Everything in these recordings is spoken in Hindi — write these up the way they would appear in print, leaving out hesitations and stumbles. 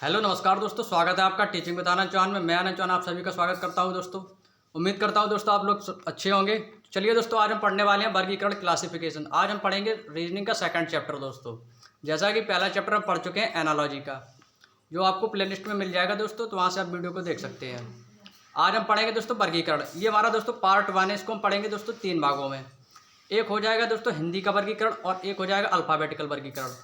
हेलो नमस्कार दोस्तों, स्वागत है आपका टीचिंग विद आनंद चौहान में। मैं आनंद चौहान आप सभी का स्वागत करता हूं दोस्तों। उम्मीद करता हूं दोस्तों आप लोग अच्छे होंगे। चलिए दोस्तों, आज हम पढ़ने वाले हैं वर्गीकरण क्लासिफिकेशन। आज हम पढ़ेंगे रीजनिंग का सेकंड चैप्टर दोस्तों। जैसा कि पहला चैप्टर हम पढ़ चुके हैं एनालॉजी का, जो आपको प्लेलिस्ट में मिल जाएगा दोस्तों, तो वहाँ से आप वीडियो को देख सकते हैं। आज हम पढ़ेंगे दोस्तों वर्गीकरण। ये हमारा दोस्तों पार्ट 1 है। इसको हम पढ़ेंगे दोस्तों 3 भागों में। एक हो जाएगा दोस्तों हिंदी का वर्गीकरण और एक हो जाएगा अल्फ़ाबेटिकल वर्गीकरण,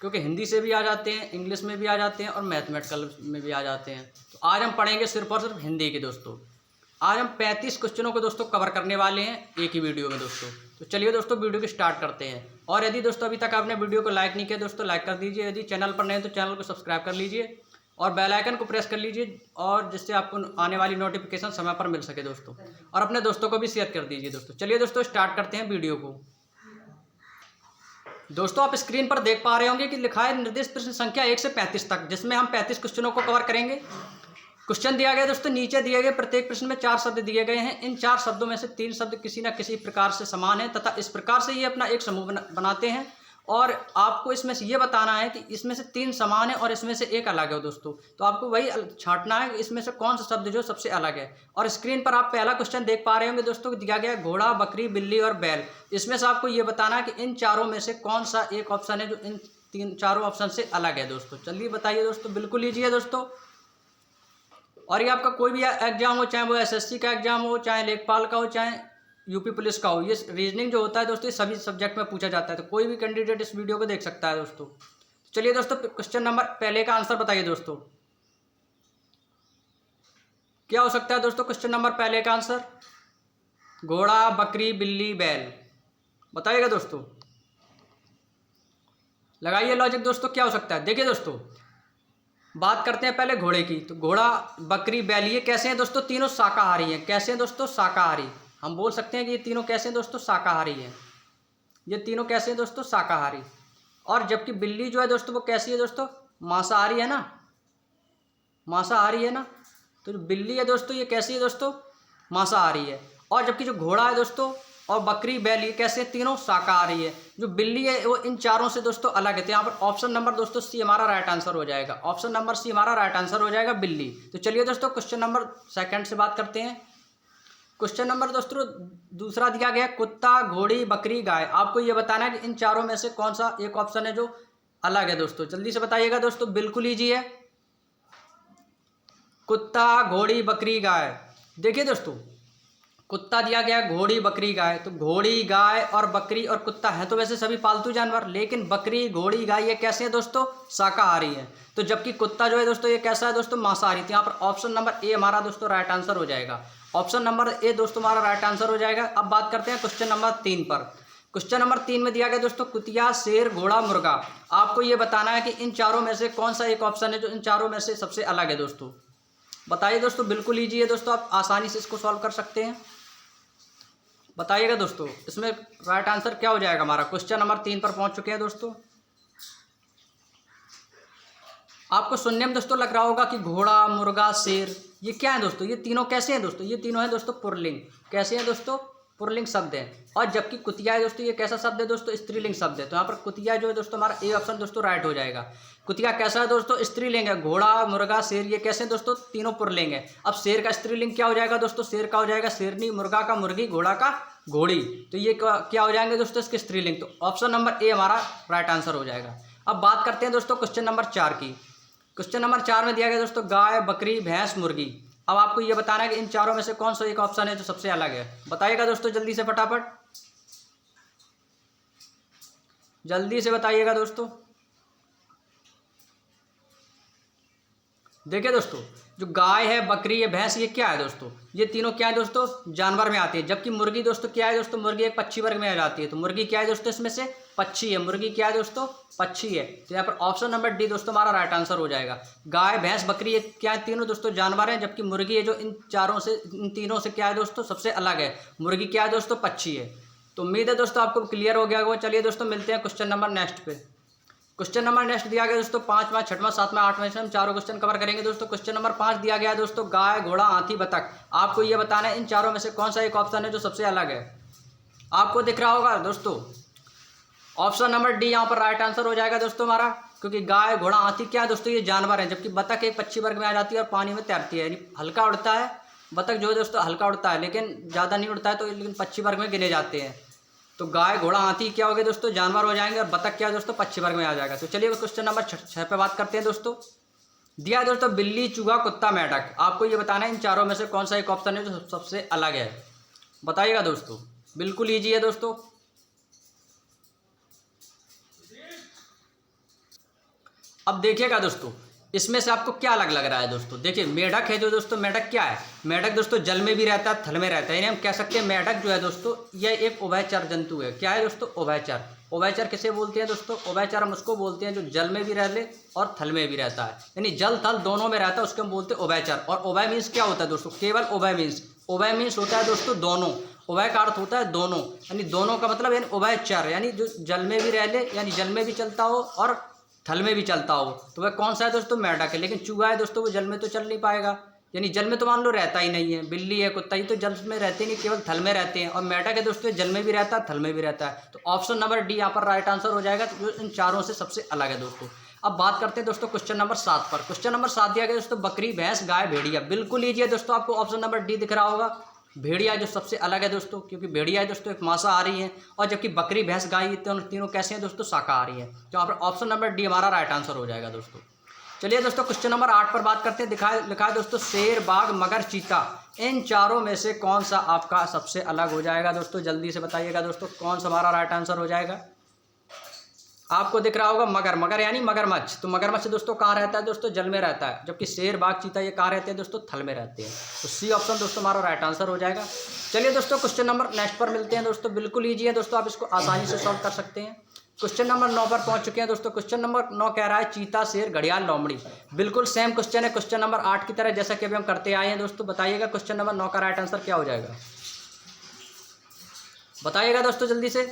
क्योंकि हिंदी से भी आ जाते हैं, इंग्लिश में भी आ जाते हैं और मैथमेटिकल में भी आ जाते हैं। तो आज हम पढ़ेंगे सिर्फ और सिर्फ हिंदी के दोस्तों। आज हम 35 क्वेश्चनों को दोस्तों कवर करने वाले हैं एक ही वीडियो में दोस्तों। तो चलिए दोस्तों वीडियो को स्टार्ट करते हैं। और यदि दोस्तों अभी तक आपने वीडियो को लाइक नहीं किया दोस्तों, लाइक कर दीजिए। यदि चैनल पर नए हैं तो चैनल को सब्सक्राइब कर लीजिए और बेल आइकन को प्रेस कर लीजिए, और जिससे आपको आने वाली नोटिफिकेशन समय पर मिल सके दोस्तों। और अपने दोस्तों को भी शेयर कर दीजिए दोस्तों। चलिए दोस्तों स्टार्ट करते हैं वीडियो को। दोस्तों आप स्क्रीन पर देख पा रहे होंगे कि लिखा है निर्दिष्ट प्रश्न संख्या 1 से 35 तक, जिसमें हम 35 क्वेश्चनों को कवर करेंगे। क्वेश्चन दिया गया दोस्तों, नीचे दिए गए प्रत्येक प्रश्न में 4 शब्द दिए गए हैं। इन 4 शब्दों में से 3 शब्द किसी न किसी प्रकार से समान हैं तथा इस प्रकार से ये अपना एक समूह बनाते हैं। और आपको इसमें से ये बताना है कि इसमें से 3 समान है और इसमें से एक अलग है दोस्तों। तो आपको वही छांटना है कि इसमें से कौन सा शब्द जो सबसे अलग है। और स्क्रीन पर आप पहला क्वेश्चन देख पा रहे होंगे दोस्तों, दिया गया घोड़ा, बकरी, बिल्ली और बैल। इसमें से आपको ये बताना है कि इन चारों में से कौन सा एक ऑप्शन है जो इन चारों ऑप्शन से अलग है दोस्तों। चलिए बताइए दोस्तों, बिल्कुल ईजी है दोस्तों। और ये आपका कोई भी एग्जाम हो, चाहे वो एसएससी का एग्जाम हो, चाहे लेखपाल का हो, चाहे यूपी पुलिस का हो, ये रीजनिंग जो होता है दोस्तों सभी सब्जेक्ट में पूछा जाता है। तो कोई भी कैंडिडेट इस वीडियो को देख सकता है दोस्तों। चलिए दोस्तों क्वेश्चन नंबर पहले का आंसर बताइए दोस्तों, क्या हो सकता है दोस्तों। क्वेश्चन नंबर पहले का आंसर घोड़ा, बकरी, बिल्ली, बैल। बताइएगा दोस्तों, लगाइए लॉजिक दोस्तों, क्या हो सकता है। देखिए दोस्तों, बात करते हैं पहले घोड़े की। तो घोड़ा, बकरी, बैल ये कैसे हैं दोस्तों, तीनों शाकाहारी हैं। कैसे हैं दोस्तों, शाकाहारी। हम बोल सकते हैं कि ये तीनों कैसे हैं दोस्तों, शाकाहारी हैं। ये तीनों कैसे हैं दोस्तों, शाकाहारी। और जबकि बिल्ली जो है दोस्तों वो कैसी है दोस्तों, मांसाहारी है ना, मांसाहारी है ना। तो जो बिल्ली है दोस्तों ये कैसी है दोस्तों, मांसाहारी है। और जबकि जो घोड़ा है दोस्तों और बकरी, बैल ये कैसे, तीनों शाकाहारी है। जो बिल्ली है वो इन चारों से दोस्तों अलग है। तो यहाँ पर ऑप्शन नंबर दोस्तों सी हमारा राइट आंसर हो जाएगा। ऑप्शन नंबर सी हमारा राइट आंसर हो जाएगा, बिल्ली। तो चलिए दोस्तों क्वेश्चन नंबर सेकंड से बात करते हैं। क्वेश्चन नंबर दोस्तों दूसरा दिया गया कुत्ता, घोड़ी, बकरी, गाय। आपको ये बताना है कि इन चारों में से कौन सा एक ऑप्शन है जो अलग है दोस्तों। जल्दी से बताइएगा दोस्तों, बिल्कुल ईजी है। कुत्ता, घोड़ी, बकरी, गाय। देखिए दोस्तों, कुत्ता दिया गया, घोड़ी, बकरी, गाय। तो घोड़ी, गाय और बकरी और कुत्ता है तो वैसे सभी पालतू जानवर, लेकिन बकरी, घोड़ी, गाय ये कैसे हैं दोस्तों, शाकाहारी है। तो जबकि कुत्ता जो है दोस्तों ये कैसा है दोस्तों, मांसाहारी। तो यहाँ पर ऑप्शन नंबर ए हमारा दोस्तों राइट आंसर हो जाएगा। ऑप्शन नंबर ए दोस्तों हमारा राइट आंसर हो जाएगा। अब बात करते हैं क्वेश्चन नंबर 3 पर। क्वेश्चन नंबर 3 में दिया गया दोस्तों कुतिया, शेर, घोड़ा, मुर्गा। आपको ये बताना है कि इन चारों में से कौन सा एक ऑप्शन है जो इन चारों में से सबसे अलग है दोस्तों। बताइए दोस्तों, बिल्कुल ईजी है दोस्तों, आप आसानी से इसको सॉल्व कर सकते हैं। बताइएगा दोस्तों, इसमें राइट आंसर क्या हो जाएगा हमारा। क्वेश्चन नंबर 3 पर पहुंच चुके हैं दोस्तों। आपको सुनने में दोस्तों लग रहा होगा कि घोड़ा, मुर्गा, शेर ये क्या है दोस्तों, ये तीनों कैसे हैं दोस्तों। ये तीनों हैं दोस्तों पुल्लिंग। कैसे हैं दोस्तों, पुल्लिंग शब्द हैं। और जबकि कुतिया है दोस्तों ये कैसा शब्द है दोस्तों, स्त्रीलिंग शब्द है। तो यहाँ पर कुतिया जो है दोस्तों हमारा ए ऑप्शन दोस्तों राइट हो जाएगा। कुतिया कैसा है दोस्तों, स्त्रीलिंग है। घोड़ा, मुर्गा, शेर ये कैसे हैं दोस्तों, तीनों पुल्लिंग है। अब शेर का स्त्रीलिंग क्या हो जाएगा दोस्तों, शेर का हो जाएगा शेरनी, मुर्गा का मुर्गी, घोड़ा का घोड़ी। तो ये क्या हो जाएंगे दोस्तों, इसके स्त्रीलिंग। तो ऑप्शन नंबर ए हमारा राइट आंसर हो जाएगा। अब बात करते हैं दोस्तों क्वेश्चन नंबर 4 की। क्वेश्चन नंबर 4 में दिया गया दोस्तों गाय, बकरी, भैंस, मुर्गी। अब आपको ये बताना है कि इन चारों में से कौन सा एक ऑप्शन है जो सबसे अलग है। बताइएगा दोस्तों जल्दी से, फटाफट जल्दी से बताइएगा दोस्तों। देखिए दोस्तों, जो गाय है, बकरी है, भैंस ये क्या है दोस्तों, ये तीनों क्या है दोस्तों, जानवर में आती है। जबकि मुर्गी दोस्तों क्या है दोस्तों, मुर्गी एक पक्षी वर्ग में आ जाती है। तो मुर्गी क्या है दोस्तों, इसमें से पक्षी है। मुर्गी क्या है दोस्तों, पक्षी है। तो यहाँ पर ऑप्शन नंबर डी दोस्तों हमारा राइट आंसर हो जाएगा। गाय, भैंस, बकरी ये क्या है, तीनों दोस्तों जानवर हैं। जबकि मुर्गी है जो इन चारों से, इन तीनों से क्या है दोस्तों, सबसे अलग है। मुर्गी क्या है दोस्तों, पक्षी है। तो उम्मीद है दोस्तों आपको क्लियर हो गया होगा। चलिए दोस्तों मिलते हैं क्वेश्चन नंबर नेक्स्ट पे। क्वेश्चन नंबर नेक्स्ट दिया गया दोस्तों 5वां, 6वां, 7वां, 8वां से हम चारों क्वेश्चन कवर करेंगे दोस्तों। क्वेश्चन नंबर 5 दिया गया दोस्तों गाय, घोड़ा, हाथी, बतख। आपको ये बताना है इन चारों में से कौन सा एक ऑप्शन है जो सबसे अलग है। आपको दिख रहा होगा दोस्तों, ऑप्शन नंबर डी यहाँ पर राइट आंसर हो जाएगा दोस्तों हमारा। क्योंकि गाय घोड़ा हाथी क्या है दोस्तों, ये जानवर हैं, जबकि बतख एक पक्षी वर्ग में आ जाती है और पानी में तैरती है, यानी हल्का उड़ता है। बतख जो है दोस्तों हल्का उड़ता है लेकिन ज़्यादा नहीं उड़ता है, तो लेकिन पक्षी वर्ग में गिने जाते हैं। तो गाय घोड़ा हाथी क्या हो गए दोस्तों, जानवर हो जाएंगे, और बतख क्या है दोस्तों, पक्षी वर्ग में आ जाएगा। तो चलिए क्वेश्चन नंबर 6 पे बात करते हैं दोस्तों। दिया है दोस्तों बिल्ली, चूहा, कुत्ता, मेंढक। आपको ये बताना है इन चारों में से कौन सा एक ऑप्शन है जो सबसे अलग है। बताइएगा दोस्तों, बिल्कुल ईजी है दोस्तों। अब देखिएगा दोस्तों, इसमें से आपको क्या अलग लग रहा है दोस्तों। देखिए मेढक है जो दोस्तों, मेढक क्या है, मेढक दोस्तों जल में भी रहता है, थल में रहता है, यानी हम कह सकते हैं मेढक जो है दोस्तों यह एक उभयचर जंतु है। क्या है दोस्तों, उभयचर। उभयचर किसे बोलते हैं दोस्तों, उभयचर हम उसको बोलते हैं जो जल में भी रह ले और थल में भी रहता है, यानी जल थल दोनों में रहता है, उसको हम बोलते हैं उभयचर। और उभय मीन्स क्या होता है दोस्तों, केवल उभय मीन्स, उभय मीन्स होता है दोस्तों दोनों, उभय का अर्थ होता है दोनों, यानी दोनों का मतलब यानी उभयचर, यानी जो जल में भी रह ले, यानी जल में भी चलता हो और थल में भी चलता हो। तो वह कौन सा है दोस्तों, मेंढक है। लेकिन चूहा है दोस्तों, वो जल में तो चल नहीं पाएगा, यानी जल में तो मान लो रहता ही नहीं है। बिल्ली है, कुत्ता, ही तो जल में रहते नहीं, केवल थल में रहते हैं। और मेंढक है दोस्तों, जल में भी रहता है, थल में भी रहता है। तो ऑप्शन नंबर डी यहाँ पर राइट आंसर हो जाएगा, जो इन चारों से सबसे अलग है दोस्तों। अब बात करते हैं दोस्तों क्वेश्चन नंबर 7 पर। क्वेश्चन नंबर 7 दिया गया दोस्तों, बकरी, भैंस, गाय, भेड़िया। बिल्कुल ईजी है दोस्तों, आपको ऑप्शन नंबर डी दिख रहा होगा, भेड़िया जो सबसे अलग है दोस्तों, क्योंकि भेड़िया दोस्तों एक मांसाहारी है, और जबकि बकरी, भैंस, गाय ये तीनों कैसे हैं दोस्तों, शाकाहारी है। तो यहाँ पर ऑप्शन नंबर डी हमारा राइट आंसर हो जाएगा दोस्तों। चलिए दोस्तों क्वेश्चन नंबर 8 पर बात करते हैं। लिखा है दोस्तों, शेर, बाघ, मगर, चीता। इन चारों में से कौन सा आपका सबसे अलग हो जाएगा दोस्तों, जल्दी से बताइएगा दोस्तों, कौन सा हमारा राइट आंसर हो जाएगा। आपको दिख रहा होगा मगर, मगर यानी मगरमच्छ। तो मगरमच्छ दोस्तों कहाँ रहता है दोस्तों, जल में रहता है, जबकि शेर, बाघ, चीता ये कहाँ रहते हैं दोस्तों, थल में रहते हैं। तो सी ऑप्शन दोस्तों हमारा राइट आंसर हो जाएगा। चलिए दोस्तों क्वेश्चन नंबर नेक्स्ट पर मिलते हैं दोस्तों। बिल्कुल ईजी है दोस्तों, आप इसको आसानी से सॉल्व कर सकते हैं। क्वेश्चन नंबर 9 पर पहुंच चुके हैं दोस्तों। क्वेश्चन नंबर 9 कह रहा है, चीता, शेर, घड़ियाल, लोमड़ी। बिल्कुल सेम क्वेश्चन है क्वेश्चन नंबर 8 की तरह, जैसा कि अभी हम करते आए हैं दोस्तों। बताइएगा क्वेश्चन नंबर 9 का राइट आंसर क्या हो जाएगा, बताइएगा दोस्तों जल्दी से।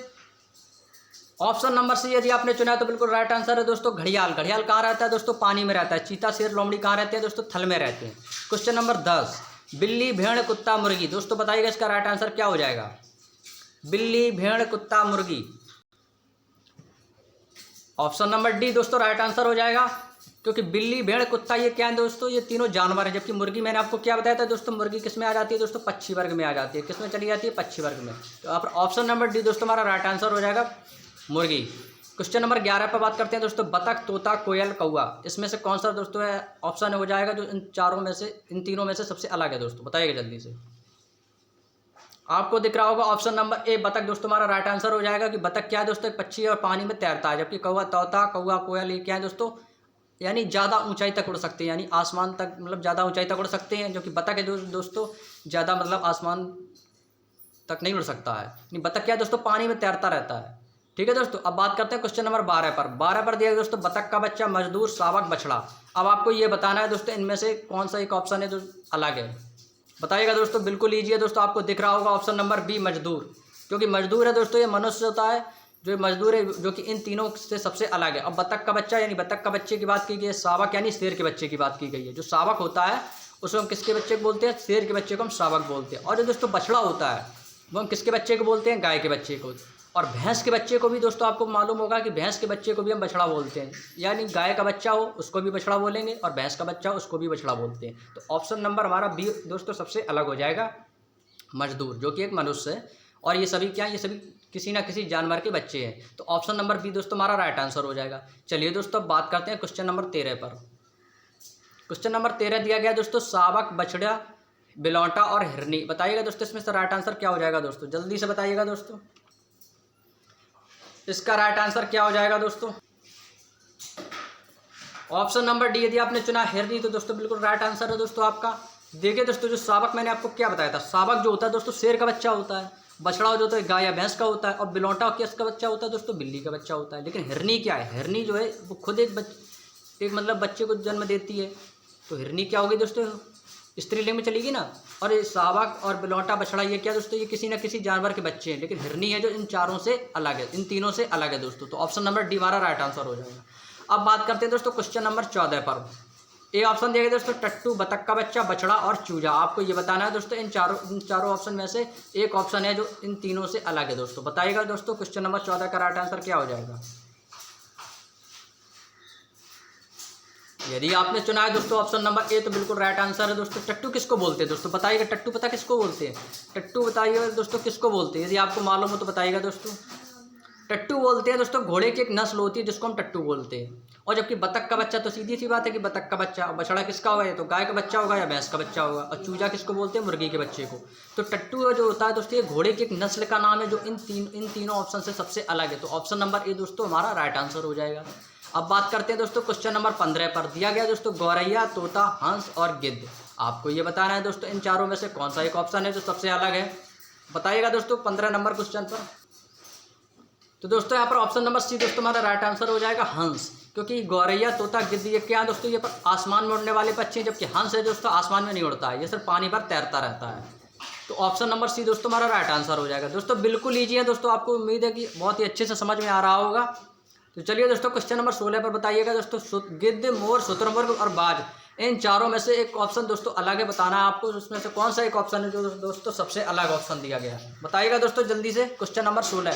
ऑप्शन नंबर सी यदि आपने चुना है तो बिल्कुल राइट आंसर है दोस्तों, घड़ियाल। घड़ियाल कहाँ रहता है दोस्तों, पानी में रहता है। चीता, शेर, लोमड़ी कहाँ रहते हैं दोस्तों, थल में रहते हैं। क्वेश्चन नंबर 10, बिल्ली, भेड़, कुत्ता, मुर्गी। दोस्तों बताइएगा इसका राइट आंसर क्या हो जाएगा, बिल्ली, भेड़, कुत्ता, मुर्गी। ऑप्शन नंबर डी दोस्तों राइट आंसर हो जाएगा, क्योंकि बिल्ली, भेड़, कुत्ता ये क्या है दोस्तों, ये तीनों जानवर है। जबकि मुर्गी मैंने आपको क्या बताया था दोस्तों, मुर्गी किस में आ जाती है दोस्तों, पक्षी वर्ग में आ जाती है। किस में चली जाती है, पक्षी वर्ग में। तो आप ऑप्शन नंबर डी दोस्तों हमारा राइट आंसर हो जाएगा, मुर्गी। क्वेश्चन नंबर 11 पर बात करते हैं दोस्तों, बतख, तोता, कोयल, कौवा। इसमें से कौन सा दोस्तों है ऑप्शन हो जाएगा जो इन चारों में से, इन तीनों में से सबसे अलग है दोस्तों, बताइएगा जल्दी से। आपको दिख रहा होगा ऑप्शन नंबर ए, बतख दोस्तों हमारा राइट आंसर हो जाएगा, कि बतख क्या है दोस्तों, एक पक्षी है और पानी में तैरता है। जबकि कौवा, तोता, कौवा, कोयल ये क्या है दोस्तों, यानी ज़्यादा ऊंचाई तक उड़ सकते हैं, यानी आसमान तक, मतलब ज़्यादा ऊंचाई तक उड़ सकते हैं। जो कि बतख है दोस्तों ज़्यादा मतलब आसमान तक नहीं उड़ सकता है। नहीं, बतख क्या है दोस्तों, पानी में तैरता रहता है। ठीक है दोस्तों, अब बात करते हैं क्वेश्चन नंबर 12 पर। 12 पर दिया दोस्तों, बतख का बच्चा, मजदूर, शावक, बछड़ा। अब आपको ये बताना है दोस्तों इनमें से कौन सा एक ऑप्शन है जो अलग है, बताइएगा दोस्तों। बिल्कुल ईजी है दोस्तों, आपको दिख रहा होगा ऑप्शन नंबर बी, मजदूर। क्योंकि मजदूर है दोस्तों ये मनुष्य होता है, जो मजदूर है जो कि इन तीनों से सबसे अलग है। अब बतख का बच्चा यानी बतख का बच्चे की बात की गई है, शावक यानी शेर के बच्चे की बात की गई है। जो शावक होता है उसको हम किसके बच्चे को बोलते हैं, शेर के बच्चे को हम शावक बोलते हैं। और जो दोस्तों बछड़ा होता है वो हम किसके बच्चे को बोलते हैं, गाय के बच्चे को। और भैंस के बच्चे को भी दोस्तों आपको मालूम होगा कि भैंस के बच्चे को भी हम बछड़ा बोलते हैं, यानी गाय का बच्चा हो उसको भी बछड़ा बोलेंगे और भैंस का बच्चा हो उसको भी बछड़ा बोलते हैं। तो ऑप्शन नंबर हमारा बी दोस्तों सबसे अलग हो जाएगा, मजदूर, जो कि एक मनुष्य है। और ये सभी क्या, ये सभी किसी ना किसी जानवर के बच्चे हैं। तो ऑप्शन नंबर बी दोस्तों हमारा राइट आंसर हो जाएगा। चलिए दोस्तों अब बात करते हैं क्वेश्चन नंबर 13 पर। क्वेश्चन नंबर 13 दिया गया दोस्तों, शावक, बछड़ा, बिलौटा और हिरनी। बताइएगा दोस्तों इसमें से राइट आंसर क्या हो जाएगा दोस्तों, जल्दी से बताइएगा दोस्तों। इसका राइट आंसर क्या हो जाएगा दोस्तों, ऑप्शन नंबर डी यदि आपने चुना हिरनी, तो दोस्तों बिल्कुल राइट आंसर है दोस्तों आपका। देखिए दोस्तों, जो शावक मैंने आपको क्या बताया था, शावक जो होता है दोस्तों शेर का बच्चा होता है, बछड़ा जो होता है गाय या भैंस का होता है, और बिलौटा किसका बच्चा होता है दोस्तों, बिल्ली का बच्चा होता है। लेकिन हिरनी क्या है, हिरनी जो है वो खुद एक मतलब बच्चे को जन्म देती है। तो हिरनी क्या होगी दोस्तों, स्त्रीलिंग में चलेगी ना। और ये शावक और बिलौटा, बछड़ा ये क्या दोस्तों, ये किसी न किसी जानवर के बच्चे हैं। लेकिन हिरनी है जो इन चारों से अलग है, इन तीनों से अलग है दोस्तों। तो ऑप्शन नंबर डी हमारा राइट आंसर हो जाएगा। अब बात करते हैं दोस्तों क्वेश्चन नंबर 14 पर। ए ऑप्शन दिया गया दोस्तों, टट्टू, बतख का बच्चा, बछड़ा और चूजा। आपको ये बताना है दोस्तों इन चारों ऑप्शन में से एक ऑप्शन है जो इन तीनों से अलग है दोस्तों। बताइएगा दोस्तों क्वेश्चन नंबर 14 का राइट आंसर क्या हो जाएगा। यदि आपने चुना है दोस्तों ऑप्शन नंबर ए तो बिल्कुल राइट आंसर है दोस्तों। टट्टू किसको बोलते हैं दोस्तों, बताइएगा। टट्टू पता किसको बोलते हैं? टट्टू बताइएगा दोस्तों किसको बोलते हैं, यदि आपको मालूम हो तो बताइएगा दोस्तों। टट्टू बोलते हैं दोस्तों घोड़े की एक नस्ल होती है जिसको हम टट्टू बोलते हैं। और जबकि बतख का बच्चा तो सीधी सी बात है कि बतख का बच्चा। बछड़ा किसका होगा, ये तो गाय का बच्चा होगा या भैंस का बच्चा होगा। और चूजा किसको बोलते हैं, मुर्गी के बच्चे को। तो टट्टू जो होता है दोस्तों ये घोड़े की एक नस्ल का नाम है जो इन तीनों ऑप्शन से सबसे अलग है। तो ऑप्शन नंबर ए दोस्तों हमारा राइट आंसर हो जाएगा। अब बात करते हैं दोस्तों क्वेश्चन नंबर 15 पर। दिया गया दोस्तों गौरैया, तोता, हंस और गिद्ध। आपको ये बताना है दोस्तों इन चारों में से कौन सा एक ऑप्शन है जो सबसे अलग है, बताइएगा दोस्तों 15 नंबर क्वेश्चन पर। तो दोस्तों यहाँ पर ऑप्शन नंबर सी दोस्तों हमारा राइट आंसर हो जाएगा हंस। क्योंकि गौरैया, तोता, गिद्ध ये क्या है दोस्तों, ये पर आसमान में उड़ने वाले पक्षी हैं, जबकि हंस है दोस्तों आसमान में नहीं उड़ता है, ये सिर्फ पानी पर तैरता रहता है। तो ऑप्शन नंबर सी दोस्तों हमारा राइट आंसर हो जाएगा। दोस्तों बिल्कुल ईजी है दोस्तों, आपको उम्मीद है कि बहुत ही अच्छे से समझ में आ रहा होगा। तो चलिए दोस्तों क्वेश्चन नंबर 16 पर बताइएगा दोस्तों। गिद्ध, मोर, शुतुरमुर्ग और बाज, इन चारों में से एक ऑप्शन दोस्तों अलग है, बताना है आपको उसमें से कौन सा एक ऑप्शन है जो दोस्तों सबसे अलग ऑप्शन दिया गया है। बताइएगा दोस्तों जल्दी से। क्वेश्चन नंबर 16,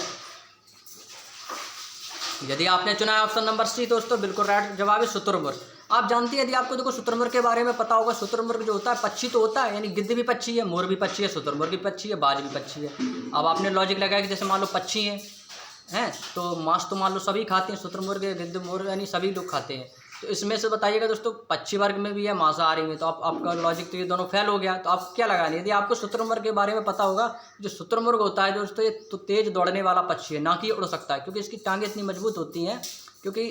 यदि आपने चुना है ऑप्शन नंबर सी दोस्तों बिल्कुल राइट जवाब है शुतुरमुर्ग। आप जानती हैं, यदि आपको देखो शुतुरमुर्ग के बारे में पता होगा, शुतुरमुर्ग जो होता है पक्षी तो होता है, यानी गिद्ध भी पक्षी है, मोर भी पक्षी है, शुतुरमुर्ग भी पक्षी है, बाज भी पक्षी है। अब आपने लॉजिक लगाया कि जैसे मान लो पक्षी हैं तो मांस तो मान लो सभी खाते हैं, शुतुरमुर्ग, गिद्ध, मोर यानी सभी लोग खाते हैं। तो इसमें से बताइएगा दोस्तों पक्षी वर्ग में भी है, मांसाहारी में, तो आपका लॉजिक तो ये दोनों फेल हो गया। तो आप क्या लगाने, यदि आपको शुतुरमुर्ग के बारे में पता होगा, जो शुतुरमुर्ग होता है दोस्तों ये तो तेज दौड़ने वाला पक्षी है, ना कि उड़ सकता है, क्योंकि इसकी टांगें इतनी मजबूत होती हैं, क्योंकि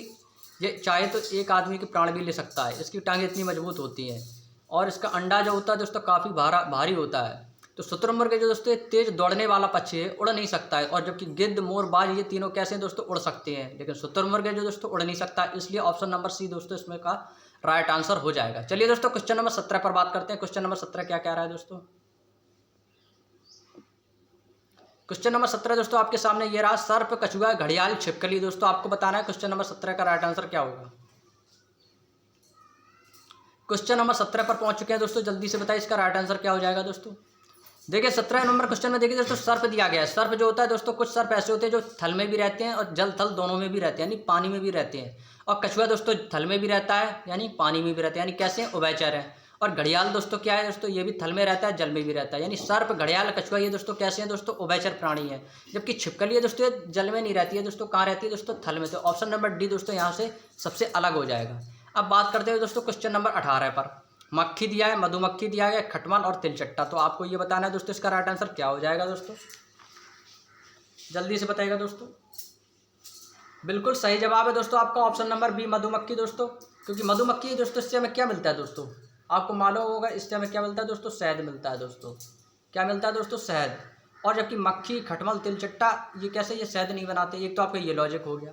ये चाहे तो एक आदमी के प्राण भी ले सकता है, इसकी टांगें इतनी मजबूत होती हैं। और इसका अंडा जो होता है दोस्तों काफ़ी भारी होता है। तो शुतुरमुर्ग जो दोस्तों तेज दौड़ने वाला पक्षी है, उड़ नहीं सकता है। और जबकि गिद्ध, मोर, बाज ये तीनों कैसे हैं दोस्तों, उड़ सकते हैं, लेकिन शुतुरमुर्ग जो दोस्तों उड़ नहीं सकता। इसलिए ऑप्शन नंबर सी दोस्तों इसमें का राइट आंसर हो जाएगा। चलिए दोस्तों क्वेश्चन नंबर 17 पर बात करते हैं। क्वेश्चन नंबर 17 क्या कह रहा है दोस्तों? क्वेश्चन नंबर 17 दोस्तों आपके सामने ये रहा, सर्प, कछुआ, घड़ियाल, छिपकली। दोस्तों आपको बताना है क्वेश्चन नंबर 17 का राइट आंसर क्या होगा। क्वेश्चन नंबर 17 पर पहुंच चुके हैं दोस्तों, जल्दी से बताइए इसका राइट आंसर क्या हो जाएगा दोस्तों। देखिए 17 नंबर क्वेश्चन में देखिए दोस्तों सर्प दिया गया है। सर्प जो होता है दोस्तों, कुछ सर्प ऐसे होते हैं जो थल में भी रहते हैं और जल थल दोनों में भी रहते हैं, यानी पानी में भी रहते हैं। और कछुआ दोस्तों थल में भी रहता है, यानी पानी में भी रहता है, यानी कैसे, उभयचर है। और घड़ियाल दोस्तों क्या है दोस्तों, ये भी थल में रहता है, जल में भी रहता है, यानी सर्प, घड़ियाल, कछुआ ये दोस्तों कैसे हैं दोस्तों, उभयचर प्राणी है। जबकि छिपकली है दोस्तों ये जल में नहीं रहती है दोस्तों, कहाँ रहती है दोस्तों, थल में। तो ऑप्शन नंबर डी दोस्तों यहाँ से सबसे अलग हो जाएगा। अब बात करते हैं दोस्तों क्वेश्चन नंबर 18 पर। मक्खी दिया है, मधुमक्खी दिया है, खटमल और तिलचट्टा। तो आपको ये बताना है दोस्तों इसका राइट आंसर क्या हो जाएगा दोस्तों, जल्दी से बताइएगा दोस्तों। बिल्कुल सही जवाब है दोस्तों आपका ऑप्शन नंबर बी, मधुमक्खी दोस्तों। क्योंकि मधुमक्खी दोस्तों इससे हमें क्या मिलता है दोस्तों, आपको मालूम होगा, इससे हमें क्या मिलता है दोस्तों, शहद मिलता है दोस्तों। क्या मिलता है दोस्तों, शहद। और जबकि मक्खी, खटमल, तिलचट्टा ये कैसे, ये शहद नहीं बनाते। एक तो आपका ये लॉजिक हो गया।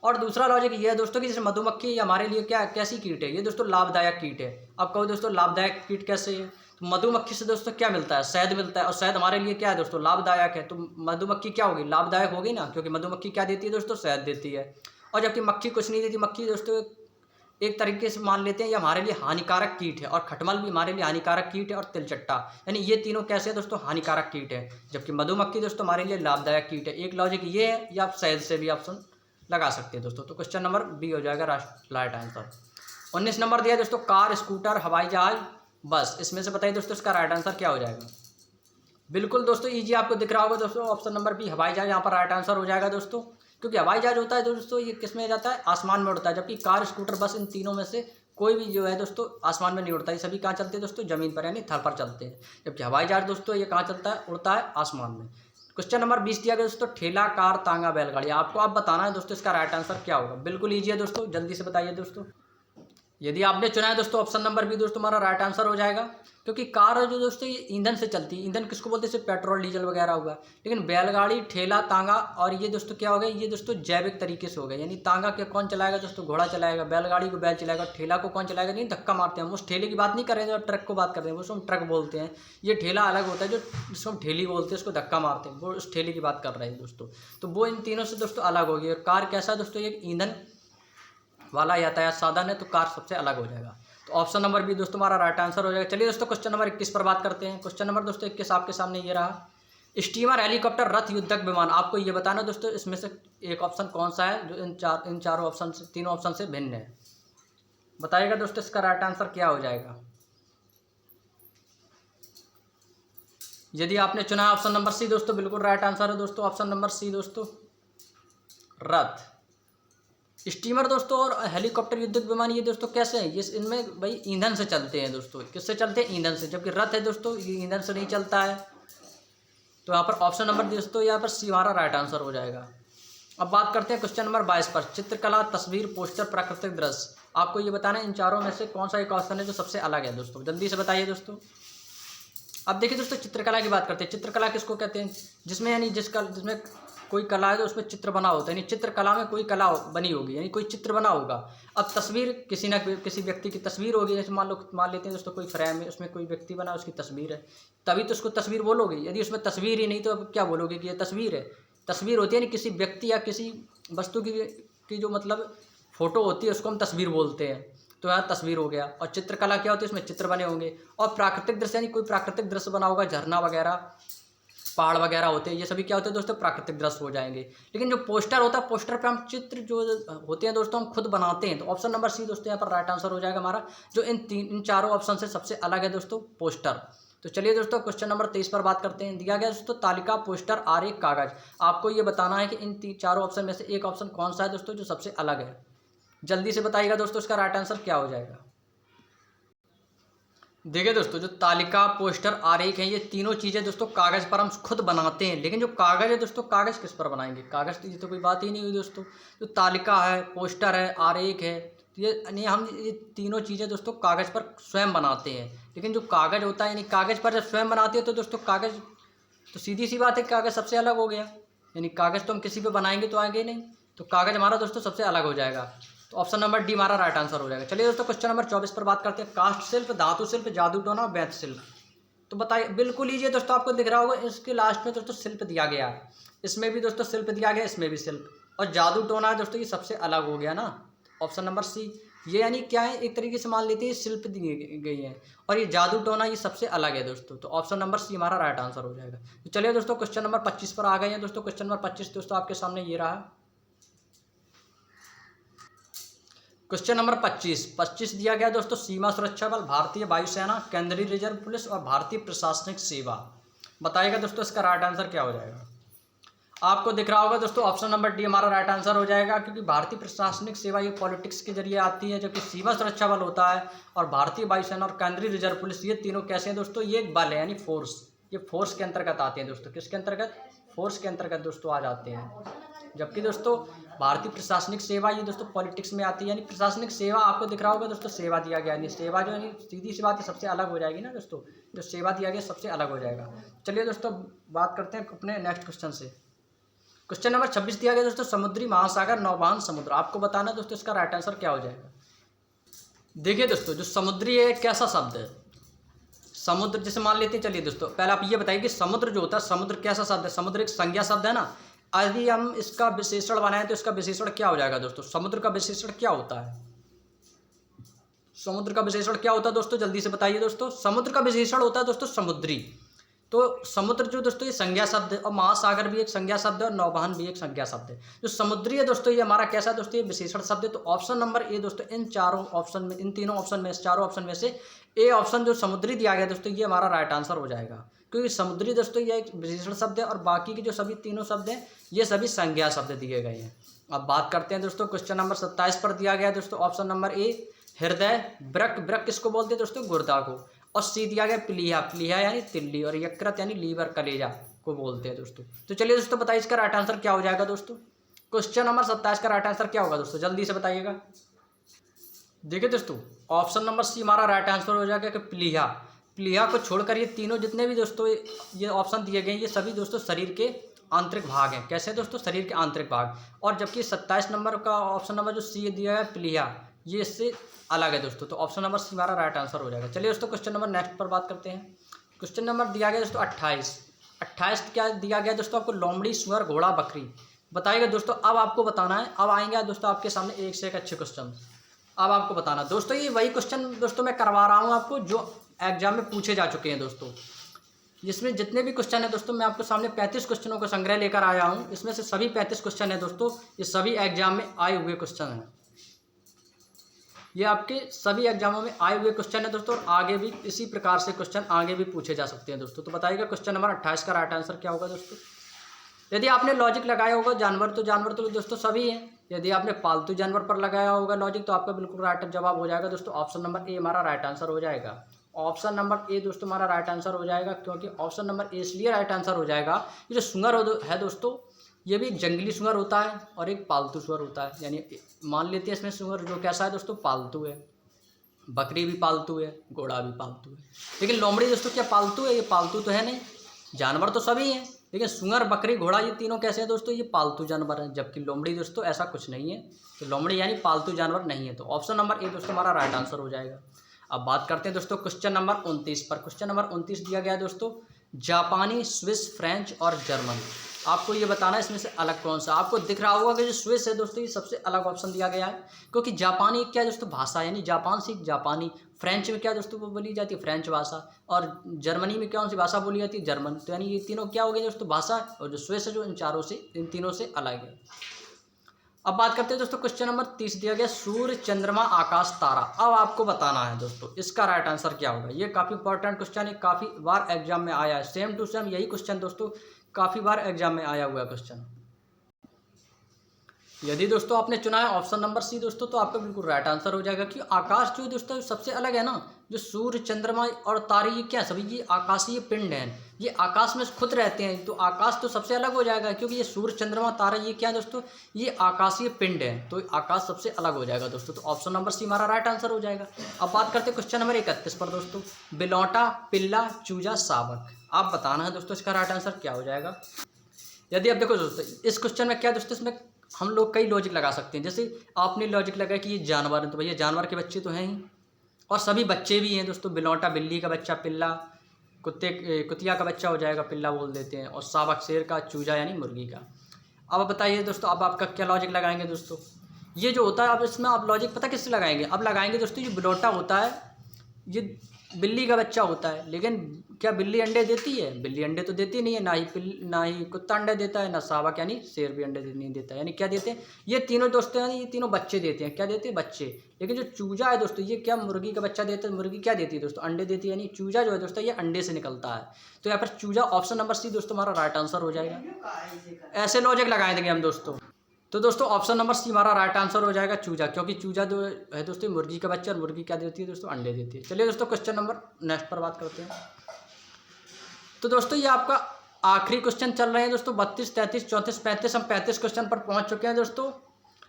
और दूसरा लॉजिक ये है दोस्तों कि जैसे मधुमक्खी हमारे लिए क्या कैसी कीट है, ये दोस्तों लाभदायक कीट है। अब कहो दोस्तों लाभदायक कीट कैसे है, तो मधुमक्खी से दोस्तों क्या मिलता है, शहद मिलता है। और शहद हमारे लिए क्या है दोस्तों, लाभदायक है। तो मधुमक्खी क्या होगी, लाभदायक होगी ना, क्योंकि मधुमक्खी क्या देती है दोस्तों, शहद देती है। और जबकि मक्खी कुछ नहीं देती, मक्खी दोस्तों एक तरीके से मान लेते हैं ये हमारे लिए हानिकारक कीट है। और खटमल भी हमारे लिए हानिकारक कीट है, और तिलचट्टा, यानी ये तीनों कैसे हैं दोस्तों, हानिकारक कीट है। जबकि मधुमक्खी दोस्तों हमारे लिए लाभदायक कीट है। एक लॉजिक ये है, या आप शहद से भी ऑप्शन लगा सकते हैं दोस्तों। तो क्वेश्चन नंबर बी हो जाएगा राइट आंसर। 19 नंबर दिया दोस्तों, कार, स्कूटर, हवाई जहाज, बस। इसमें से बताइए दोस्तों इसका राइट आंसर क्या हो जाएगा। बिल्कुल दोस्तों ईजी आपको दिख रहा होगा दोस्तों, ऑप्शन नंबर बी, हवाई जहाज यहाँ पर राइट आंसर हो जाएगा दोस्तों। क्योंकि हवाई जहाज होता है दोस्तों ये किस में जाता है, आसमान में उड़ता है। जबकि कार, स्कूटर, बस इन तीनों में से कोई भी जो है दोस्तों आसमान में नहीं उड़ता, ये सभी कहाँ चलते हैं दोस्तों, जमीन पर, यानी थल पर चलते हैं। जबकि हवाई जहाज दोस्तों ये कहाँ चलता है, उड़ता है आसमान में। क्वेश्चन नंबर 20 दिया गया दोस्तों, ठेला, कार, तांगा, बैलगाड़ी। आपको अब बताना है दोस्तों इसका राइट आंसर क्या होगा। बिल्कुल ईजी है दोस्तों, जल्दी से बताइए दोस्तों। यदि आपने चुना है दोस्तों ऑप्शन नंबर बी दोस्तों हमारा राइट आंसर हो जाएगा। क्योंकि कार जो दोस्तों ये ईंधन से चलती है, ईंधन किसको बोलते हैं, सिर्फ पेट्रोल डीजल वगैरह हुआ। लेकिन बैलगाड़ी, ठेला, तांगा और ये दोस्तों क्या हो गया, ये दोस्तों जैविक तरीके से हो गए। यानी तांगा के कौन चलाएगा दोस्तों, घोड़ा चलाएगा, बैलगाड़ी को बैल चलाएगा, ठेला को कौन चलाएगा, नहीं धक्का मारते हैं। हम उस ठेले की बात नहीं कर रहे हैं, ट्रक को बात कर रहे हैं, उसको हम ट्रक बोलते हैं। ये ठेला अलग होता है, जो जिसको हम ठेली बोलते हैं, उसको धक्का मारते हैं, वो उस ठेले की बात कर रहे हैं दोस्तों। तो वो इन तीनों से दोस्तों अलग होगी। और कार कैसा दोस्तों, एक ईंधन वाला यातायात साधन है, तो कार सबसे अलग हो जाएगा। तो ऑप्शन नंबर बी दोस्तों हमारा राइट आंसर हो जाएगा। चलिए दोस्तों क्वेश्चन नंबर 21 पर बात करते हैं। क्वेश्चन नंबर दोस्तों 21 आपके सामने ये रहा, स्टीमर, हेलीकॉप्टर, रथ, युद्धक विमान। आपको ये बताना दोस्तों इसमें से एक ऑप्शन कौन सा है जो इन चारों ऑप्शन से, तीनों ऑप्शन से भिन्न है। बताइएगा दोस्तों इसका राइट आंसर क्या हो जाएगा। यदि आपने चुना ऑप्शन नंबर सी दोस्तों, बिल्कुल राइट आंसर है दोस्तों ऑप्शन नंबर सी दोस्तों, रथ। स्टीमर दोस्तों और हेलीकॉप्टर युद्धक विमान ये दोस्तों कैसे हैं, ये इनमें भाई ईंधन से चलते हैं दोस्तों। किससे चलते हैं? ईंधन से। जबकि रथ है दोस्तों ये ईंधन से नहीं चलता है। तो यहाँ पर ऑप्शन नंबर दोस्तों यहाँ पर सी हमारा राइट आंसर हो जाएगा। अब बात करते हैं क्वेश्चन नंबर 22 पर। चित्रकला, तस्वीर, पोस्टर, प्राकृतिक दृश्य। आपको ये बताना है इन चारों में से कौन सा एक ऑप्शन है जो सबसे अलग है दोस्तों। जल्दी से बताइए दोस्तों। अब देखिए दोस्तों चित्रकला की बात करते हैं। चित्रकला किसको कहते हैं? जिसमें यानी जिसमें कोई कला है तो उसमें चित्र बना होता है, यानी चित्रकला में कोई कला बनी होगी, यानी कोई चित्र बना होगा। अब तस्वीर किसी व्यक्ति की तस्वीर होगी। जैसे मान लेते हैं दोस्तों कोई फ्रेम है, उसमें कोई व्यक्ति बना, उसकी तस्वीर है, तभी तो उसको तस्वीर बोलोगे। यदि उसमें तस्वीर ही नहीं तो अब क्या बोलोगे कि ये तस्वीर है। तस्वीर होती है यानी किसी व्यक्ति या किसी वस्तु की जो मतलब फोटो होती है उसको हम तस्वीर बोलते हैं। तो यहाँ तस्वीर हो गया। और चित्रकला क्या होती है? उसमें चित्र बने होंगे। और प्राकृतिक दृश्य यानी कोई प्राकृतिक दृश्य बना होगा, झरना वगैरह, पहाड़ वगैरह होते हैं, ये सभी क्या होते हैं दोस्तों? प्राकृतिक दृश्य हो जाएंगे। लेकिन जो पोस्टर होता है, पोस्टर पे हम चित्र जो होते हैं दोस्तों हम खुद बनाते हैं। तो ऑप्शन नंबर सी दोस्तों यहाँ पर राइट आंसर हो जाएगा हमारा। जो इन चारों ऑप्शन से सबसे अलग है दोस्तों, पोस्टर। तो चलिए दोस्तों क्वेश्चन नंबर 23 पर बात करते हैं। दिया गया दोस्तों तालिका, पोस्टर, आरेख, कागज। आपको ये बताना है कि इन चारों ऑप्शन में से एक ऑप्शन कौन सा है दोस्तों जो सबसे अलग है। जल्दी से बताइएगा दोस्तों इसका राइट आंसर क्या हो जाएगा। देखिए दोस्तों जो तालिका, पोस्टर, आरेख है, ये तीनों चीज़ें दोस्तों कागज़ पर हम खुद बनाते हैं। लेकिन जो कागज़ है दोस्तों, कागज़ किस पर बनाएंगे? कागज़ तो ये तो कोई बात ही नहीं हुई दोस्तों। जो तालिका है, पोस्टर है, आरेख है, तो ये यानी हम ये तीनों चीज़ें दोस्तों कागज़ पर स्वयं बनाते हैं। लेकिन जो कागज़ होता है यानी कागज़ पर जब स्वयं बनाते हैं तो दोस्तों कागज़ तो सीधी सी बात है कागज़ सबसे अलग हो गया। यानी कागज़ तो हम किसी पे बनाएंगे तो आएंगे नहीं, तो कागज़ हमारा दोस्तों सबसे अलग हो जाएगा। तो ऑप्शन नंबर डी हमारा राइट आंसर हो जाएगा। चलिए दोस्तों क्वेश्चन नंबर 24 पर बात करते हैं। काष्ठ शिल्प, धातु शिल्प, जादू टोना, बेंत शिल्प। तो बताइए, बिल्कुल ईजी है दोस्तों, आपको दिख रहा होगा इसके लास्ट में दोस्तों शिल्प दिया गया है। इसमें भी दोस्तों शिल्प दिया गया, इसमें भी शिल्प। और जादू टोना है दोस्तों, ये सबसे अलग हो गया ना, ऑप्शन नंबर सी। ये यानी क्या है, एक तरीके से मान लेते हैं शिल्प दी गई है, और ये जादू टोना ये सबसे अलग है दोस्तों। तो ऑप्शन नंबर सी हमारा राइट आंसर हो जाएगा। तो चलिए दोस्तों क्वेश्चन नंबर 25 पर आ गए हैं दोस्तों। क्वेश्चन नंबर 25 दोस्तों आपके सामने ये रहा। क्वेश्चन नंबर 25 दिया गया दोस्तों। सीमा सुरक्षा बल, भारतीय वायुसेना, केंद्रीय रिजर्व पुलिस और भारतीय प्रशासनिक सेवा। बताइएगा दोस्तों इसका राइट आंसर क्या हो जाएगा। आपको दिख रहा होगा दोस्तों ऑप्शन नंबर डी हमारा राइट आंसर हो जाएगा, क्योंकि भारतीय प्रशासनिक सेवा ये पॉलिटिक्स के जरिए आती है, जबकि सीमा सुरक्षा बल होता है और भारतीय वायुसेना और केंद्रीय रिजर्व पुलिस ये तीनों कैसे हैं दोस्तों? ये एक बल है यानी फोर्स, ये फोर्स के अंतर्गत आते हैं दोस्तों। किसके अंतर्गत? फोर्स के अंतर्गत दोस्तों आ जाते हैं। जबकि दोस्तों भारतीय प्रशासनिक सेवा ये दोस्तों पॉलिटिक्स में आती है। यानी प्रशासनिक सेवा आपको दिख रहा होगा दोस्तों, सेवा दिया गया, यानी सेवा जो है सीधी सी बात है सबसे अलग हो जाएगी ना दोस्तों। जो सेवा दिया गया सबसे अलग हो जाएगा। चलिए दोस्तों बात करते हैं अपने नेक्स्ट क्वेश्चन से। क्वेश्चन नंबर 26 दिया गया दोस्तों। समुद्री महासागर, नौवहन समुद्र। आपको बताना दोस्तों इसका राइट आंसर क्या हो जाएगा। देखिए दोस्तों जो समुद्री है कैसा शब्द है? समुद्र जैसे मान लेते हैं, चलिए दोस्तों पहले आप ये बताइए कि समुद्र जो होता है, समुद्र कैसा शब्द है? समुद्र एक संज्ञा शब्द है ना। यदि हम इसका विशेषण बनाएं तो इसका विशेषण क्या हो जाएगा दोस्तों? समुद्र का विशेषण क्या होता है? समुद्र का विशेषण क्या होता है दोस्तों? जल्दी से बताइए दोस्तों। समुद्र का विशेषण होता है दोस्तों समुद्री। तो समुद्र जो दोस्तों ये संज्ञा शब्द है, और महासागर भी एक संज्ञा शब्द है, और नौवहन भी एक संज्ञा शब्द है। जो समुद्री है दोस्तों ये हमारा कैसा दोस्तों? ये विशेषण शब्द है। तो ऑप्शन नंबर ए दोस्तों इन चारों ऑप्शन में, इन तीनों ऑप्शन में, चारों ऑप्शन में से ए ऑप्शन जो समुद्री दिया गया दोस्तों ये हमारा राइट आंसर हो जाएगा, क्योंकि समुद्री दोस्तों ये एक विशेषण शब्द है और बाकी के जो सभी तीनों शब्द हैं ये सभी संज्ञा शब्द दिए गए हैं। अब बात करते हैं दोस्तों क्वेश्चन नंबर 27 पर दिया गया दोस्तों ऑप्शन नंबर ए हृदय, ब्रक, ब्रक किसको बोलते हैं दोस्तों? गुर्दा को। और सी दिया गया प्लीहा, प्लीहा यानी तिल्ली, और यकृत यानी लीवर, कलेजा को बोलते हैं दोस्तों। तो चलिए दोस्तों बताइए इसका राइट आंसर क्या हो जाएगा दोस्तों। क्वेश्चन नंबर 27 का राइट आंसर क्या होगा दोस्तों? जल्दी से बताइएगा। देखिए दोस्तों ऑप्शन नंबर सी हमारा राइट आंसर हो जाएगा कि प्लीहा। प्लीहा को छोड़कर ये तीनों जितने भी दोस्तों ये ऑप्शन दिए गए हैं ये सभी दोस्तों शरीर के आंतरिक भाग हैं। कैसे दोस्तों? शरीर के आंतरिक भाग। और जबकि 27 नंबर का ऑप्शन नंबर जो सी दिया है प्लीहा, ये इससे अलग है दोस्तों। तो ऑप्शन नंबर सी हमारा राइट आंसर हो जाएगा। चलिए दोस्तों क्वेश्चन नंबर नेक्स्ट पर बात करते हैं। क्वेश्चन नंबर दिया गया दोस्तों 28 क्या दिया गया दोस्तों आपको? लोमड़ी, सुअर, घोड़ा, बकरी। बताइएगा दोस्तों। अब आपको बताना है, अब आएंगे दोस्तों आपके सामने एक से एक अच्छे क्वेश्चन। अब आपको बताना दोस्तों, ये वही क्वेश्चन दोस्तों मैं करवा रहा हूँ आपको जो एग्जाम में पूछे जा चुके हैं दोस्तों। इसमें जितने भी क्वेश्चन है दोस्तों मैं आपको सामने 35 क्वेश्चनों का संग्रह लेकर आया हूँ। इसमें से सभी 35 क्वेश्चन है दोस्तों, ये सभी एग्जाम में आए हुए क्वेश्चन हैं। ये आपके सभी एग्जामों में आए हुए क्वेश्चन है दोस्तों, और आगे भी इसी प्रकार से क्वेश्चन आगे भी पूछे जा सकते हैं दोस्तों। तो बताइएगा क्वेश्चन नंबर 28 का राइट आंसर क्या होगा दोस्तों। यदि आपने लॉजिक लगाया होगा जानवर तो दोस्तों सभी हैं। यदि आपने पालतू जानवर पर लगाया होगा लॉजिक तो आपका बिल्कुल राइट जवाब हो जाएगा दोस्तों। ऑप्शन नंबर ए हमारा राइट आंसर हो जाएगा। ऑप्शन नंबर ए दोस्तों हमारा राइट आंसर हो जाएगा, क्योंकि ऑप्शन नंबर ए इसलिए राइट आंसर हो जाएगा, ये जो सुअर है दोस्तों, ये भी एक जंगली सुअर होता है और एक पालतू सुअर होता है। यानी मान लेते हैं इसमें सुअर जो कैसा है दोस्तों, पालतू है। बकरी भी पालतू है, घोड़ा भी पालतू है, लेकिन लोमड़ी दोस्तों क्या पालतू है? ये पालतू तो है नहीं। जानवर तो सभी हैं, लेकिन सुअर, बकरी, घोड़ा ये तीनों कैसे हैं दोस्तों, ये पालतू जानवर हैं। जबकि लोमड़ी दोस्तों ऐसा कुछ नहीं है। तो लोमड़ी यानी पालतू जानवर नहीं है। तो ऑप्शन नंबर ए दोस्तों हमारा राइट आंसर हो जाएगा। अब बात करते हैं दोस्तों क्वेश्चन नंबर 29 पर। क्वेश्चन नंबर 29 दिया गया है दोस्तों, जापानी, स्विस, फ्रेंच और जर्मन। आपको ये बताना है इसमें से अलग कौन सा। आपको दिख रहा होगा कि जो स्विस है दोस्तों ये सबसे अलग ऑप्शन दिया गया है, क्योंकि जापानी क्या दोस्तों भाषा, यानी जापान से जापानी। फ्रेंच में क्या दोस्तों वो बोली जाती है, फ्रेंच भाषा। और जर्मनी में कौन सी भाषा बोली जाती है, जर्मन। तो यानी ये तीनों क्या हो गए दोस्तों, भाषा। और जो स्विस है जो इन तीनों से अलग है। अब बात करते हैं दोस्तों क्वेश्चन नंबर 30 दिया गया, सूर्य, चंद्रमा, आकाश, तारा। अब आपको बताना है दोस्तों इसका राइट आंसर क्या होगा। ये काफ़ी इंपॉर्टेंट क्वेश्चन है, काफ़ी बार एग्जाम में आया है। सेम टू सेम यही क्वेश्चन दोस्तों काफ़ी बार एग्जाम में आया हुआ है क्वेश्चन। यदि दोस्तों आपने चुना है ऑप्शन नंबर सी दोस्तों, तो आपका बिल्कुल राइट आंसर हो जाएगा। कि आकाश जो दोस्तों सबसे अलग है ना, जो सूर्य, चंद्रमा और तारे ये क्या सभी ये आकाशीय पिंड हैं। ये आकाश में खुद रहते हैं, तो आकाश तो सबसे अलग हो जाएगा, क्योंकि ये सूर्य, चंद्रमा, तारा ये क्या दोस्तों, ये आकाशीय पिंड है। तो आकाश सबसे अलग हो जाएगा दोस्तों। तो ऑप्शन नंबर सी हमारा राइट आंसर हो जाएगा। अब बात करते हैं क्वेश्चन नंबर 31 पर दोस्तों, बिलौटा, पिल्ला, चूजा, शावक। आप बताना है दोस्तों इसका राइट आंसर क्या हो जाएगा। यदि आप देखो दोस्तों इस क्वेश्चन में क्या दोस्तों, इसमें हम लोग कई लॉजिक लगा सकते हैं। जैसे आपने लॉजिक लगाया कि ये जानवर है, तो भैया जानवर के बच्चे तो हैं ही, और सभी बच्चे भी हैं दोस्तों। बिलौटा बिल्ली का बच्चा, पिल्ला कुतिया का बच्चा हो जाएगा, पिल्ला बोल देते हैं, और शावक शेर का, चूजा यानी मुर्गी का। अब बताइए दोस्तों अब आपका क्या लॉजिक लगाएंगे दोस्तों। ये जो होता है अब इसमें आप लॉजिक पता किससे लगाएंगे, अब लगाएंगे दोस्तों जो बिलौटा होता है ये बिल्ली का बच्चा होता है। लेकिन क्या बिल्ली अंडे देती है? बिल्ली अंडे तो देती नहीं है। ना ही कुत्ता अंडे देता है, ना शावक यानी शेर भी अंडे नहीं देता है। यानी क्या देते हैं ये तीनों दोस्तों, यानी ये तीनों बच्चे देते हैं। क्या देते हैं? बच्चे। लेकिन जो चूजा है दोस्तों ये क्या मुर्गी का बच्चा देता है। मुर्गी क्या देती है दोस्तों? अंडे देती है। यानी चूजा जो है दोस्तों ये अंडे से निकलता है। तो यहाँ पर चूजा ऑप्शन नंबर सी दोस्तों हमारा राइट आंसर हो जाएगा। ऐसे लॉजिक लगाए देंगे हम दोस्तों। तो दोस्तों ऑप्शन नंबर सी हमारा राइट आंसर हो जाएगा, चूजा। क्योंकि चूजा जो है दोस्तों मुर्गी का बच्चा, और मुर्गी क्या देती है दोस्तों? अंडे देती है। चलिए दोस्तों क्वेश्चन नंबर नेक्स्ट पर बात करते हैं। तो दोस्तों ये आपका आखिरी क्वेश्चन चल रहे हैं दोस्तों, 32, 33, 34, 35। हम 35 क्वेश्चन पर पहुंच चुके हैं दोस्तों।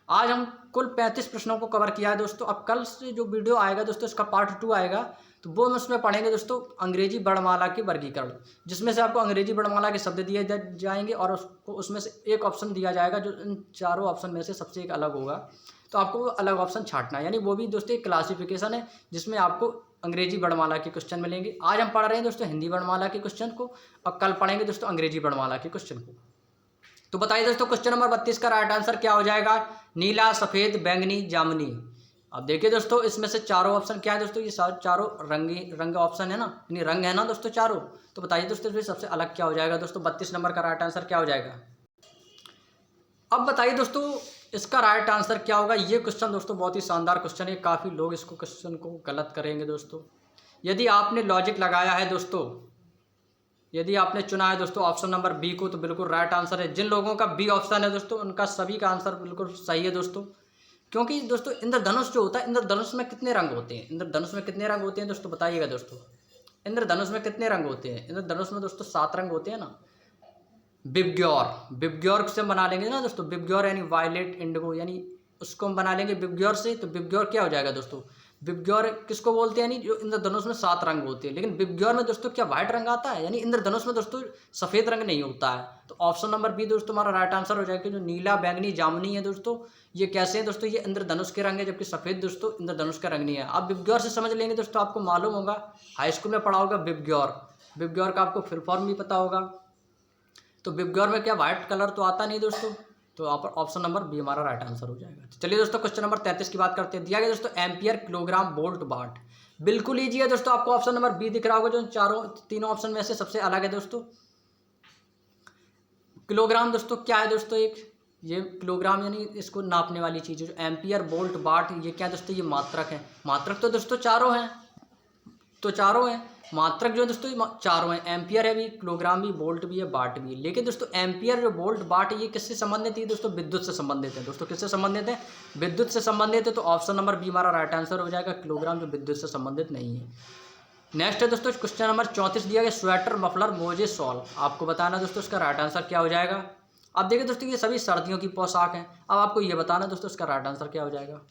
आज हम कुल 35 प्रश्नों को कवर किया है दोस्तों। अब कल से जो वीडियो आएगा दोस्तों इसका पार्ट 2 आएगा, तो वो हम उसमें पढ़ेंगे दोस्तों अंग्रेजी वर्णमाला के वर्गीकरण, जिसमें से आपको अंग्रेजी वर्णमाला के शब्द दिए जाएंगे और उसको उसमें से एक ऑप्शन दिया जाएगा जो इन चारों ऑप्शन में से सबसे एक अलग होगा। तो आपको वो अलग ऑप्शन छांटना है। यानी वो भी दोस्तों एक क्लासिफिकेशन है जिसमें आपको अंग्रेजी वर्णमाला के क्वेश्चन मिलेंगे। आज हम पढ़ रहे हैं दोस्तों हिंदी वर्णमाला के क्वेश्चन को, और कल पढ़ेंगे दोस्तों अंग्रेजी वर्णमाला के क्वेश्चन को। तो बताइए दोस्तों क्वेश्चन नंबर 32 का राइट आंसर क्या हो जाएगा। नीला, सफ़ेद, बैंगनी, जामुनी। अब देखिए दोस्तों इसमें से चारों ऑप्शन क्या है दोस्तों, ये चारों रंग ऑप्शन है ना, यानी रंग है ना दोस्तों चारों। तो बताइए दोस्तों इसमें सबसे अलग क्या हो जाएगा दोस्तों। 32 नंबर का राइट आंसर क्या हो जाएगा। अब बताइए दोस्तों इसका राइट आंसर क्या होगा। ये क्वेश्चन दोस्तों बहुत ही शानदार क्वेश्चन है, काफ़ी लोग इसको क्वेश्चन को गलत करेंगे दोस्तों। यदि आपने लॉजिक लगाया है दोस्तों, यदि आपने चुना है दोस्तों ऑप्शन नंबर बी को, तो बिल्कुल राइट आंसर है। जिन लोगों का बी ऑप्शन है दोस्तों उनका सभी का आंसर बिल्कुल सही है दोस्तों। क्योंकि दोस्तों इंद्रधनुष जो होता है, इंद्रधनुष में कितने रंग होते हैं, इंद्रधनुष में कितने रंग होते हैं दोस्तों बताइएगा दोस्तों। इंद्रधनुष में कितने रंग होते हैं? इंद्रधनुष में दोस्तों 7 रंग होते हैं ना। बिबग्योर से बना लेंगे ना दोस्तों, बिबग्योर यानी वायलेट, इंडिगो, यानी उसको हम बना लेंगे बिबग्योर से। तो बिबग्योर क्या हो जाएगा दोस्तों, बिबग्योर किसको बोलते हैं, यानी जो इंद्रधनुष में 7 रंग होते हैं। लेकिन बिबग्योर में दोस्तों क्या व्हाइट रंग आता है, यानी इंद्रधनुष में दोस्तों सफ़ेद रंग नहीं होता है। तो ऑप्शन नंबर बी दोस्तों हमारा राइट आंसर हो जाएगा। जो नीला, बैंगनी, जामुनी है दोस्तों ये कैसे हैं दोस्तों, ये इंद्रधनुष के रंग है, जबकि सफ़ेद दोस्तों इंद्रधनुष का रंग नहीं है। आप बिबग्योर से समझ लेंगे दोस्तों, आपको मालूम होगा हाई स्कूल में पढ़ा होगा बिबग्योर का आपको फुल फॉर्म भी पता होगा। तो बिबग्योर में क्या व्हाइट कलर तो आता नहीं दोस्तों। तो यहाँ पर ऑप्शन नंबर बी हमारा राइट आंसर हो जाएगा। तो चलिए दोस्तों क्वेश्चन नंबर 33 की बात करते हैं। दिया गया दोस्तों एम्पियर, किलोग्राम, वोल्ट, वाट। बिल्कुल ईजी है दोस्तों, आपको ऑप्शन नंबर बी दिख रहा होगा जो तीनों ऑप्शन में से सबसे अलग है दोस्तों। किलोग्राम दोस्तों क्या है दोस्तों, एक ये किलोग्राम यानी इसको नापने वाली चीज़ है। जो एम्पियर, वोल्ट, वाट, ये क्या है दोस्तों, ये मात्रक है। मात्रक तो दोस्तों चारों हैं, मात्रक जो है दोस्तों चारों हैं। एम्पियर है भी, किलोग्राम भी, वोल्ट भी है, वाट भी है। लेकिन दोस्तों एम्पियर, जो वोल्ट, वाट, ये किससे संबंधित है दोस्तों? विद्युत से संबंधित है दोस्तों। किससे संबंधित है? विद्युत से संबंधित है। तो ऑप्शन नंबर बी हमारा राइट आंसर हो जाएगा। किलोग्राम जो विद्युत से संबंधित नहीं है। नेक्स्ट है दोस्तों क्वेश्चन नंबर 34 दिया गया, स्वेटर, मफलर, मोजे, शॉल। आपको बताना दोस्तों इसका राइट आंसर क्या हो जाएगा। अब देखिए दोस्तों ये सभी सर्दियों की पोशाक हैं। अब आपको ये बताना दोस्तों इसका राइट आंसर क्या हो जाएगा।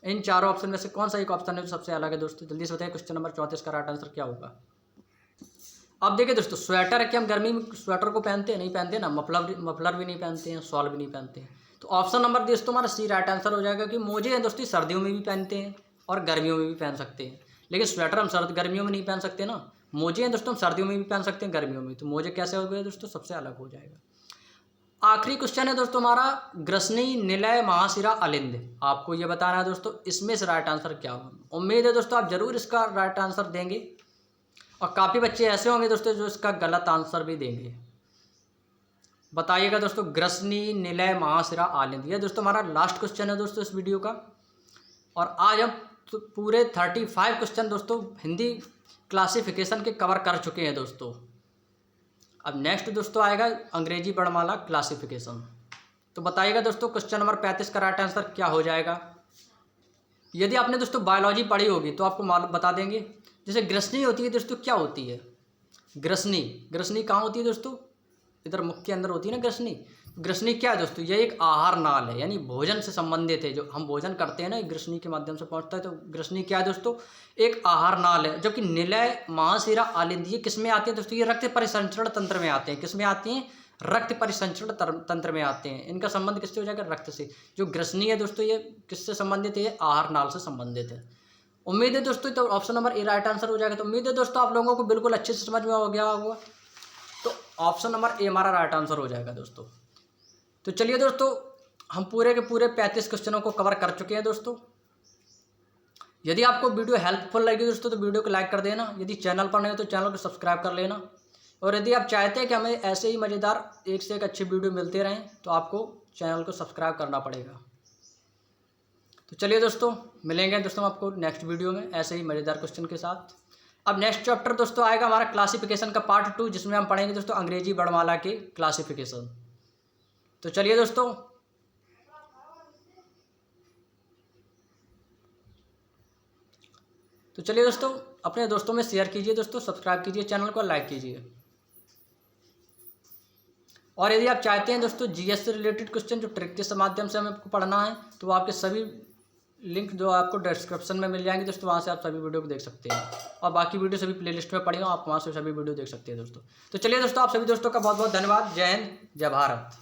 इन चारों ऑप्शन में से कौन सा एक ऑप्शन है जो सबसे अलग है दोस्तों? जल्दी से बताइए क्वेश्चन नंबर 34 का राइट आंसर क्या होगा। अब देखिए दोस्तों स्वेटर है कि हम गर्मी में स्वेटर को पहनते हैं, नहीं पहनते ना। मफलर भी नहीं पहनते हैं, शॉल भी नहीं पहनते हैं। तो ऑप्शन नंबर दोस्तों हमारा सी राइट आंसर हो जाएगा कि मोजे हैं दोस्तों सर्दियों में भी पहनते हैं और गर्मियों में भी पहन सकते हैं। लेकिन स्वेटर हम गर्मियों में नहीं पहन सकते ना। मोजे हैं दोस्तों हम सर्दियों में भी पहन सकते हैं, गर्मियों में। तो मोजे कैसे हो गए दोस्तों? सबसे अलग हो जाएगा। आखिरी क्वेश्चन है दोस्तों हमारा, ग्रसनी, निलय, महाशिरा, अलिंद। आपको ये बताना है दोस्तों इसमें से राइट आंसर क्या होगा। उम्मीद है दोस्तों आप जरूर इसका राइट आंसर देंगे और काफ़ी बच्चे ऐसे होंगे दोस्तों जो इसका गलत आंसर भी देंगे। बताइएगा दोस्तों, ग्रसनी, निलय, महाशिरा, आलिंद। ये दोस्तों हमारा लास्ट क्वेश्चन है दोस्तों इस वीडियो का। और आज हम तो पूरे 35 क्वेश्चन दोस्तों हिंदी क्लासिफिकेशन के कवर कर चुके हैं दोस्तों। अब नेक्स्ट दोस्तों आएगा अंग्रेजी वर्णमाला क्लासिफिकेशन। तो बताइएगा दोस्तों क्वेश्चन नंबर 35 का राइट आंसर क्या हो जाएगा। यदि आपने दोस्तों बायोलॉजी पढ़ी होगी तो आपको बता देंगे। जैसे ग्रसनी होती है दोस्तों, क्या होती है ग्रसनी कहाँ होती है दोस्तों? इधर मुख के अंदर होती है ना ग्रसनी। ग्रसनी क्या है दोस्तों? ये एक आहार नाल है, यानी भोजन से संबंधित है। जो हम भोजन करते हैं ना, ग्रसनी के माध्यम से पहुंचता है। तो ग्रसनी क्या है दोस्तों? एक आहार नाल है। जबकि निलय, महाशिरा, आलिंद ये किस में आते हैं दोस्तों? ये रक्त परिसंचरण तंत्र में आते हैं। किस में आते हैं? रक्त परिसंचरण तंत्र में आते हैं। इनका संबंध किससे हो जाएगा? रक्त से। जो ग्रसनी है दोस्तों ये किससे संबंधित है? ये आहार नाल से संबंधित है। उम्मीद है दोस्तों तो option number A right answer हो जाएगा। तो उम्मीद है दोस्तों आप लोगों को बिल्कुल अच्छे से समझ में हो गया होगा। तो ऑप्शन नंबर ए हमारा राइट आंसर हो जाएगा दोस्तों। तो चलिए दोस्तों हम पूरे के पूरे 35 क्वेश्चनों को कवर कर चुके हैं दोस्तों। यदि आपको वीडियो हेल्पफुल लगी दोस्तों तो वीडियो को लाइक कर देना। यदि चैनल पर नहीं हो तो चैनल को सब्सक्राइब कर लेना। और यदि आप चाहते हैं कि हमें ऐसे ही मज़ेदार एक से एक अच्छे वीडियो मिलते रहें तो आपको चैनल को सब्सक्राइब करना पड़ेगा। तो चलिए दोस्तों मिलेंगे दोस्तों आपको नेक्स्ट वीडियो में ऐसे ही मज़ेदार क्वेश्चन के साथ। अब नेक्स्ट चैप्टर दोस्तों आएगा हमारा क्लासिफिकेशन का पार्ट 2, जिसमें हम पढ़ेंगे दोस्तों अंग्रेजी वर्णमाला के क्लासिफिकेशन। तो चलिए दोस्तों अपने दोस्तों में शेयर कीजिए दोस्तों, सब्सक्राइब कीजिए चैनल को, लाइक कीजिए। और यदि आप चाहते हैं दोस्तों जीएस से रिलेटेड क्वेश्चन जो ट्रिक के माध्यम से हमें आपको पढ़ना है तो आपके सभी लिंक जो आपको डिस्क्रिप्शन में मिल जाएंगे दोस्तों, वहाँ से आप सभी वीडियो को देख सकते हैं। और बाकी वीडियो सभी प्लेलिस्ट में पड़ी हो, आप वहाँ से सभी वीडियो देख सकते हैं दोस्तों। तो चलिए दोस्तों आप सभी दोस्तों का बहुत बहुत धन्यवाद। जय हिंद, जय भारत।